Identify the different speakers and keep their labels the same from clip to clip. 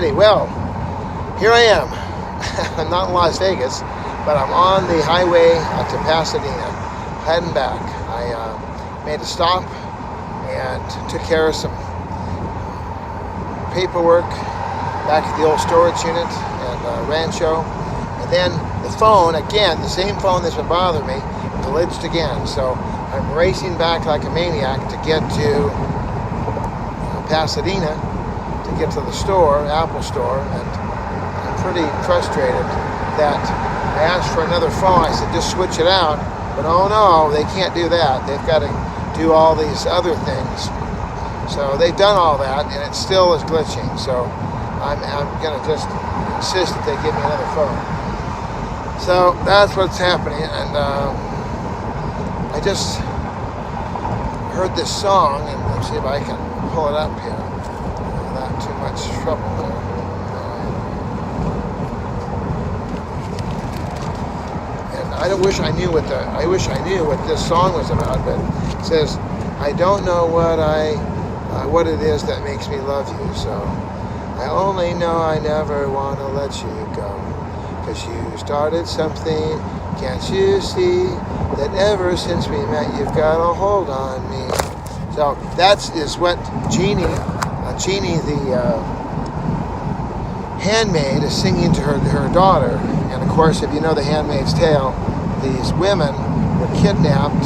Speaker 1: Alrighty, well, here I am. I'm not in Las Vegas, but I'm on the highway to Pasadena, heading back. I made a stop and took care of some paperwork back at the old storage unit at Rancho. And then the phone, again, the same phone that's been bothering me, glitched again. So I'm racing back like a maniac to get to Pasadena, to get to the store, Apple store, and I'm pretty frustrated that I asked for another phone. I said, just switch it out. But oh no, they can't do that. They've got to do all these other things. So they've done all that, and it still is glitching. So I'm going to just insist that they give me another phone. So that's what's happening. And I just heard this song, and let's see if I can pull it up here. Not too much trouble there. And I wish I knew what this song was about, but it says, I don't know what it is that makes me love you, so I only know I never want to let you go, 'cause you started something, can't you see, that ever since we met you've got a hold on me. So that is what Jeannie the handmaid is singing to her daughter. And of course, if you know The Handmaid's Tale, these women were kidnapped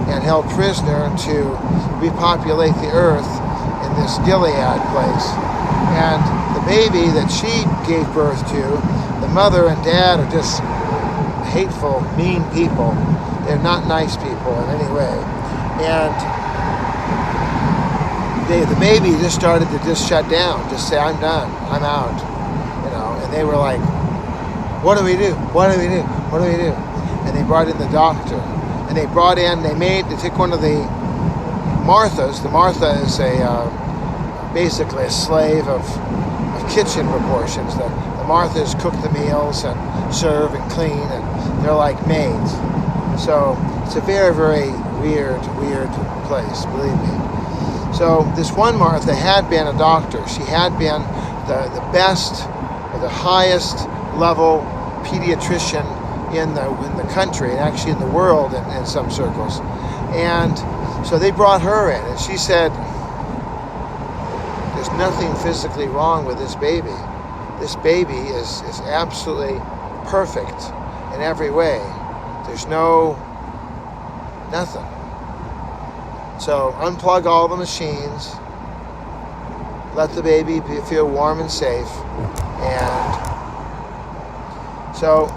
Speaker 1: and held prisoner to repopulate the earth in this Gilead place. And the baby that she gave birth to, the mother and dad are just hateful, mean people. They're not nice people in any way. And the baby just started to just shut down, just say, I'm done, I'm out, and they were like, what do we do? What do we do? What do we do? And they brought in the doctor, and they took one of the Marthas. The Martha is basically a slave of kitchen proportions. The Marthas cook the meals and serve and clean, and they're like maids. So it's a very, very weird place, believe me. So this one Martha had been a doctor. She had been the best, or the highest level pediatrician in the country, and actually in the world in some circles. And so they brought her in, and she said, there's nothing physically wrong with this baby. This baby is absolutely perfect in every way. There's nothing. So unplug all the machines, let the baby feel warm and safe. And so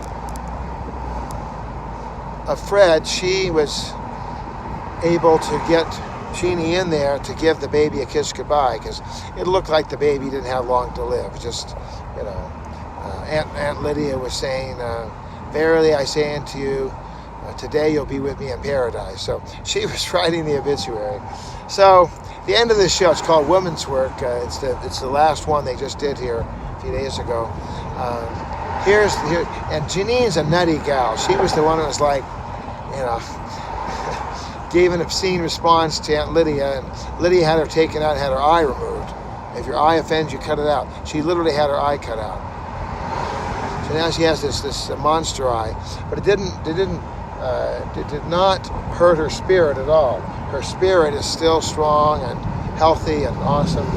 Speaker 1: Fred, she was able to get Jeannie in there to give the baby a kiss goodbye, because it looked like the baby didn't have long to live. Just, Aunt Lydia was saying, verily I say unto you, today you'll be with me in paradise. So she was writing the obituary. So the end of this show, it's called Woman's Work. It's the last one they just did here a few days ago. And Janine's a nutty gal. She was the one that was like, gave an obscene response to Aunt Lydia, and Lydia had her taken out and had her eye removed. If your eye offends you, cut it out. She literally had her eye cut out. So now she has this monster eye, but it did not hurt her spirit at all. Her spirit is still strong and healthy and awesome.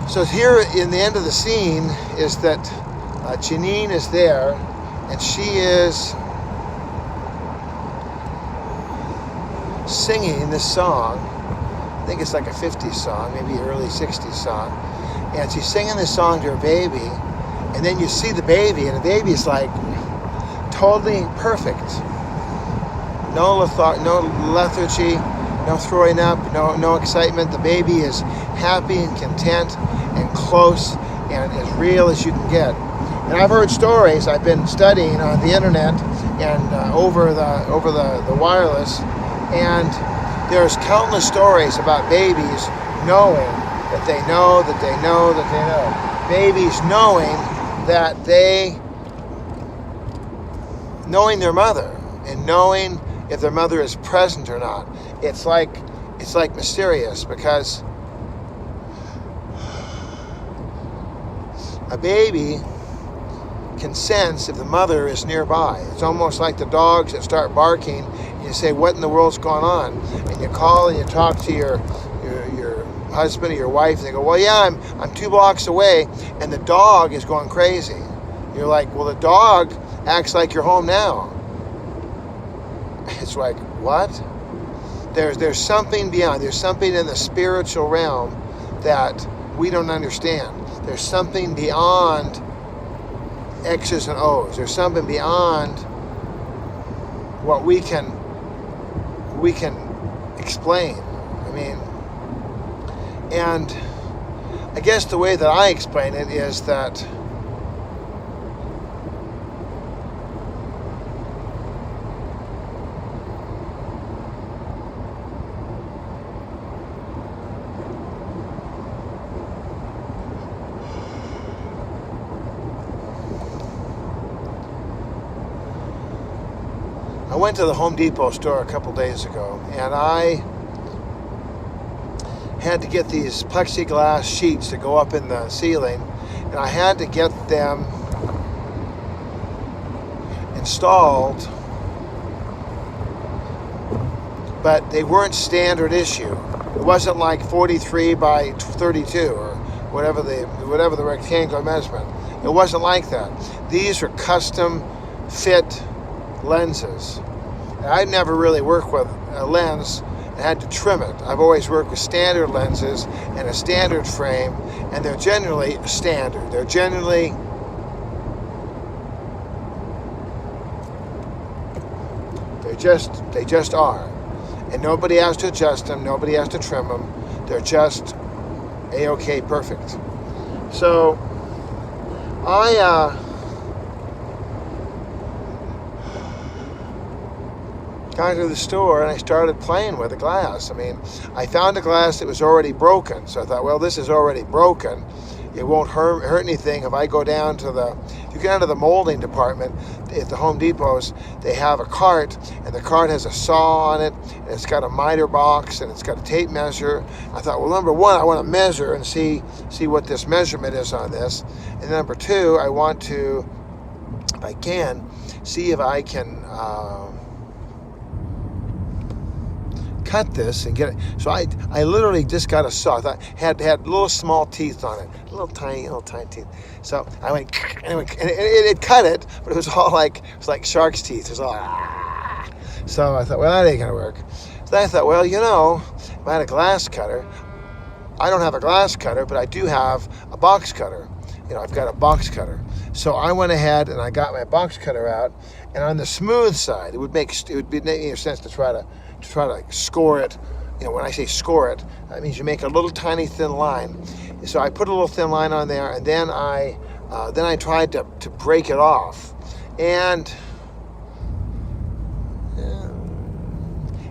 Speaker 1: So here in the end of the scene is that Janine is there, and she is singing this song. I think it's like a 50s song, maybe early 60s song. And she's singing this song to her baby, and then you see the baby, and the baby's like totally perfect. No lethargy, no throwing up, no excitement. The baby is happy and content and close and as real as you can get. And I've heard stories. I've been studying on the internet and over the wireless, and there's countless stories about babies knowing that they know that they know that they know. Babies knowing their mother and knowing if their mother is present or not. It's like mysterious, because A baby can sense if the mother is nearby. It's almost like the dogs that start barking, and you say, what in the world's going on? And you call and you talk to your husband or your wife, and they go, well, yeah, I'm 2 blocks away, and the dog is going crazy. You're like, well, the dog acts like you're home now. It's like, what? There's something beyond. There's something in the spiritual realm that we don't understand. There's something beyond X's and O's. There's something beyond what we can explain. I mean, and I guess the way that I explain it is that I went to the Home Depot store a couple days ago, and I had to get these plexiglass sheets that go up in the ceiling, and I had to get them installed, but they weren't standard issue. It wasn't like 43 by 32 or whatever the rectangular measurement. It wasn't like that. These are custom fit lenses. And I'd never really worked with a lens and had to trim it. I've always worked with standard lenses and a standard frame, and they're generally standard. They just are. And nobody has to adjust them, nobody has to trim them. They're just A-OK perfect. So I got to the store and I started playing with the glass. I mean, I found a glass that was already broken, so I thought, well, this is already broken. It won't hurt anything if I go down to if you go down to the molding department at the Home Depots, they have a cart, and the cart has a saw on it, and it's got a miter box, and it's got a tape measure. I thought, well, number one, I want to measure and see what this measurement is on this, and number two, I want to, if I can, see if I can cut this and get it. So I literally just got a saw that had little small teeth on it, little tiny teeth. So I went, and it cut it, but it was like shark's teeth. It was all. So I thought, well, that ain't gonna work. So then I thought, well, if I had a glass cutter, I don't have a glass cutter, but I do have a box cutter. I've got a box cutter. So I went ahead and I got my box cutter out, and on the smooth side, it would make sense to try to score it. When I say score it, that means you make a little tiny thin line. So I put a little thin line on there, and then I tried to break it off, and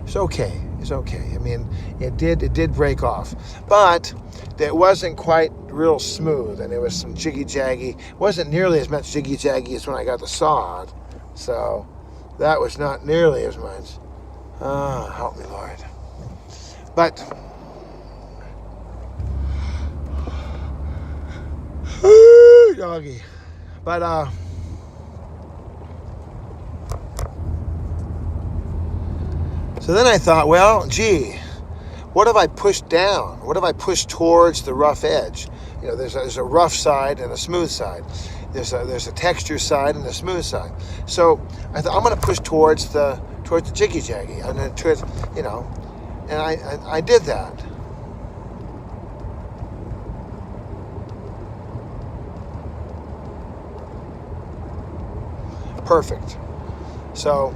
Speaker 1: it's okay. It's okay. I mean, it did break off, but it wasn't quite real smooth, and it was some jiggy-jaggy. It wasn't nearly as much jiggy-jaggy as when I got the saw out, so that was not nearly as much. Help me, Lord. But doggy. But so then I thought, well, gee, what if I push down? What if I push towards the rough edge? There's a rough side and a smooth side. There's a texture side and a smooth side. So I thought, I'm going to push towards the jiggy-jaggy, and then and I did that. Perfect. So,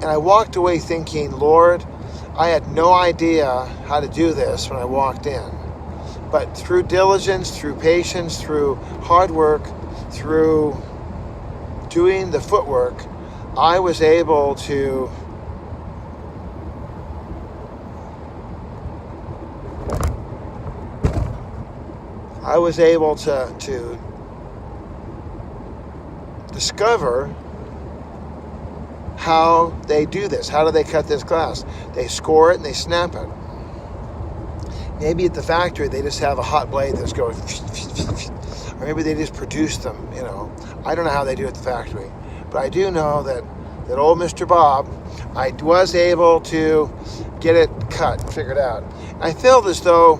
Speaker 1: and I walked away thinking, Lord, I had no idea how to do this when I walked in. But through diligence, through patience, through hard work, through doing the footwork, I was able to discover how they do this. How do they cut this glass? They score it and they snap it. Maybe at the factory they just have a hot blade that's going, or maybe they just produce them, you know. I don't know how they do it at the factory, but I do know that old Mr. Bob, I was able to get it cut and figured out. I feel as though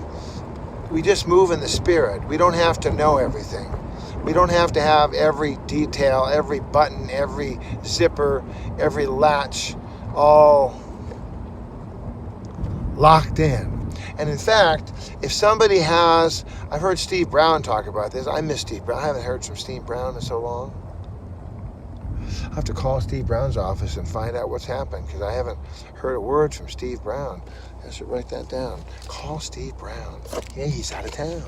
Speaker 1: we just move in the Spirit. We don't have to know everything. We don't have to have every detail, every button, every zipper, every latch all locked in. And in fact, if somebody has, I've heard Steve Brown talk about this. I miss Steve Brown. I haven't heard from Steve Brown in so long. I'll have to call Steve Brown's office and find out what's happened, because I haven't heard a word from Steve Brown. I should write that down. Call Steve Brown. Yeah, he's out of town.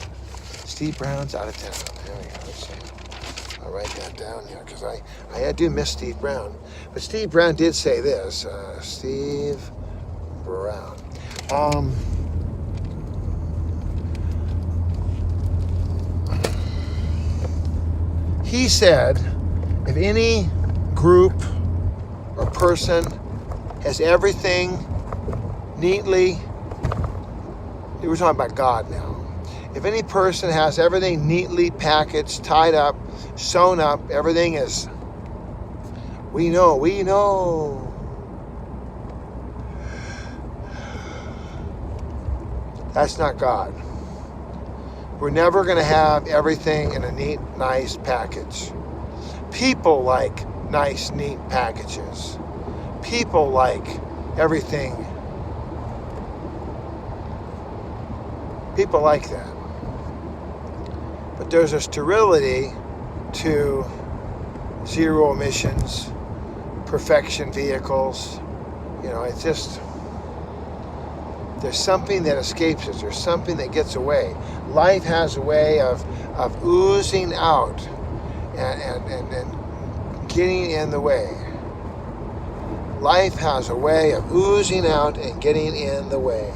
Speaker 1: Steve Brown's out of town. There we go. Let's see. I'll write that down here, because I do miss Steve Brown. But Steve Brown did say this. Steve Brown. He said, if any group or person has everything neatly, we're talking about God now. If any person has everything neatly packaged, tied up, sewn up, everything is, we know. That's not God. We're never going to have everything in a neat, nice package. People like nice, neat packages. People like everything. People like that. But there's a sterility to zero emissions, perfection vehicles. You know, it's just, there's something that escapes us. There's something that gets away. Life has a way of oozing out and getting in the way. Life has a way of oozing out and getting in the way.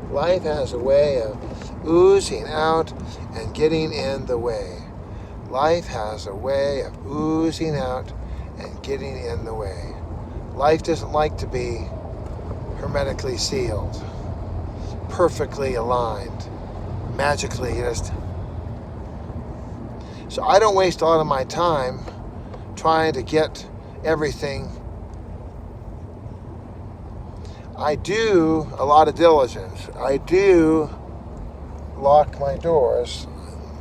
Speaker 1: Life has a way of oozing out and getting in the way. Life has a way of oozing out and getting in the way. Life doesn't like to be hermetically sealed, perfectly aligned, magically just. So I don't waste a lot of my time trying to get everything. I do a lot of diligence. I do lock my doors,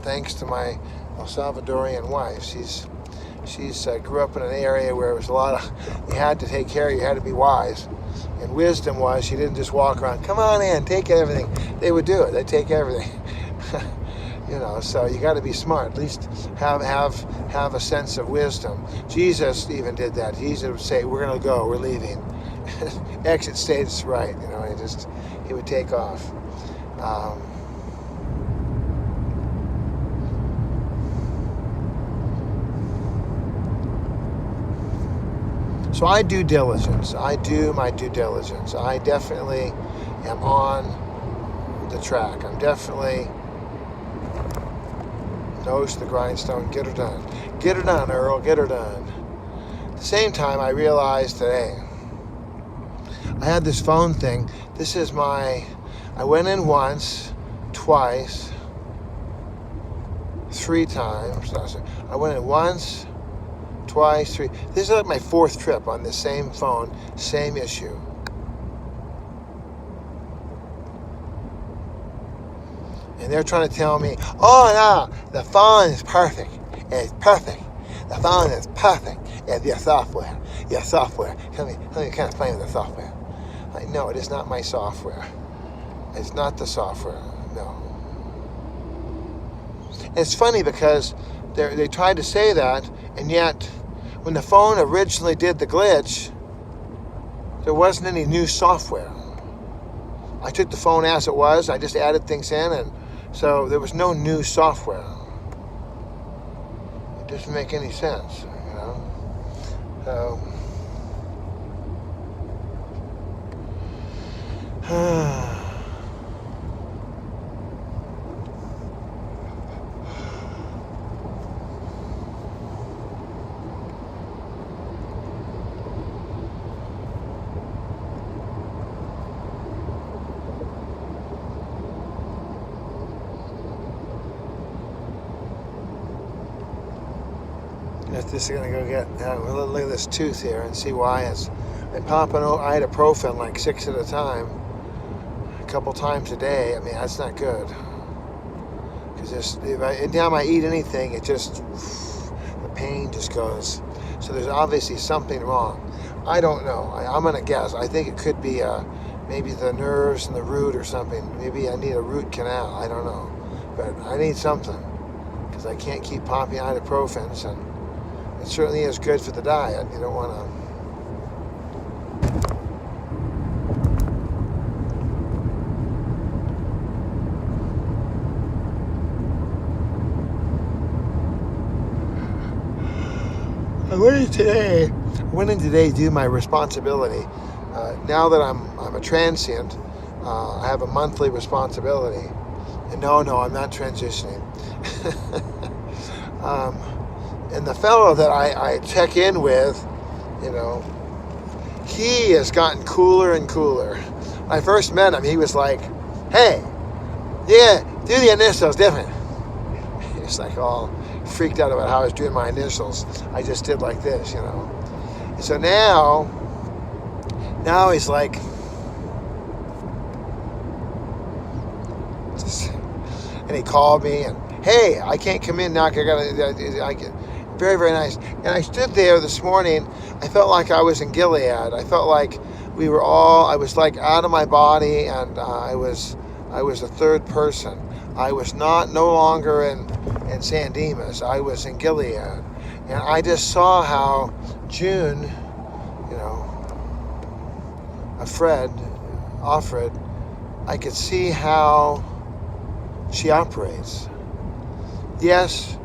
Speaker 1: thanks to my El Salvadorian wife. She's grew up in an area where it was a lot of, you had to take care, you had to be wise. And wisdom was, she didn't just walk around, come on in, take everything. They would do it, they'd take everything. You know, so you got to be smart. At least have a sense of wisdom. Jesus even did that. Jesus would say, "We're going to go. We're leaving." Exit stays right. You know, he would take off. So I do diligence. I do my due diligence. I definitely am on the track. I'm definitely nose to the grindstone. Get her done. Get her done, Earl. Get her done. At the same time, I realized that, hey, I had this phone thing. This is I went in once, twice, 3 times. I went in once, twice, 3. This is like my 4th trip on the same phone, same issue. And they're trying to tell me, oh no, the phone is perfect. It's perfect. The phone is perfect. It's your software. Your software. Tell me kind of playing with the software. No, it is not my software. It's not the software. No. And it's funny because they tried to say that, and yet when the phone originally did the glitch, there wasn't any new software. I took the phone as it was. I just added things in, and so there was no new software. It doesn't make any sense, you know. So. Just gonna go get look at this tooth here and see why it's. I'm popping ibuprofen like 6 at a time, a couple times a day. I mean, that's not good. Because anytime I eat anything, it just the pain just goes. So there's obviously something wrong. I don't know. I'm gonna guess. I think it could be maybe the nerves and the root or something. Maybe I need a root canal. I don't know, but I need something because I can't keep popping ibuprofens, and it certainly is good for the diet. You don't want to. I went in today to do my responsibility. Now that I'm a transient, I have a monthly responsibility. And no, I'm not transitioning. And the fellow that I check in with, he has gotten cooler and cooler. When I first met him, he was like, "Hey, yeah, do the initials different." He was like all freaked out about how I was doing my initials. I just did like this, And so now he's like, and he called me and, "Hey, I can't come in now. I get very, very nice." And I stood there this morning. I felt like I was in Gilead. I felt like I was like out of my body, and I was a third person. I was no longer in San Dimas. I was in Gilead. And I just saw how June, Offred, I could see how she operates. Yes,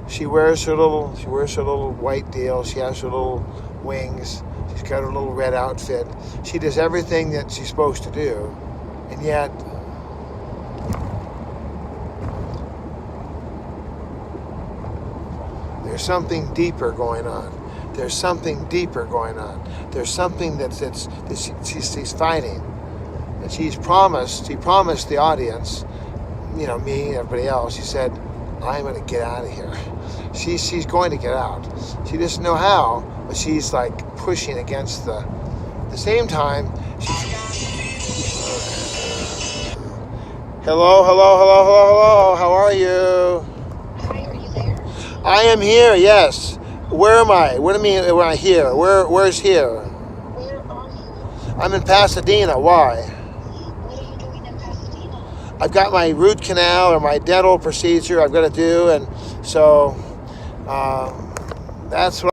Speaker 1: she wears her little white deal. She has her little wings. She's got her little red outfit. She does everything that she's supposed to do. And yet, there's something deeper going on. There's something deeper going on. There's something that she's fighting. And she promised the audience, me and everybody else, she said, "I'm going to get out of here." She's going to get out. She doesn't know how, but she's like pushing against the same time. Hello. How are you?
Speaker 2: Hi, are you there?
Speaker 1: I am here, yes. Where am I? What do you mean, am I here? Where's here?
Speaker 2: Where are you?
Speaker 1: I'm in Pasadena. Why?
Speaker 2: What are you doing in Pasadena?
Speaker 1: I've got my root canal or my dental procedure I've got to do, and so that's what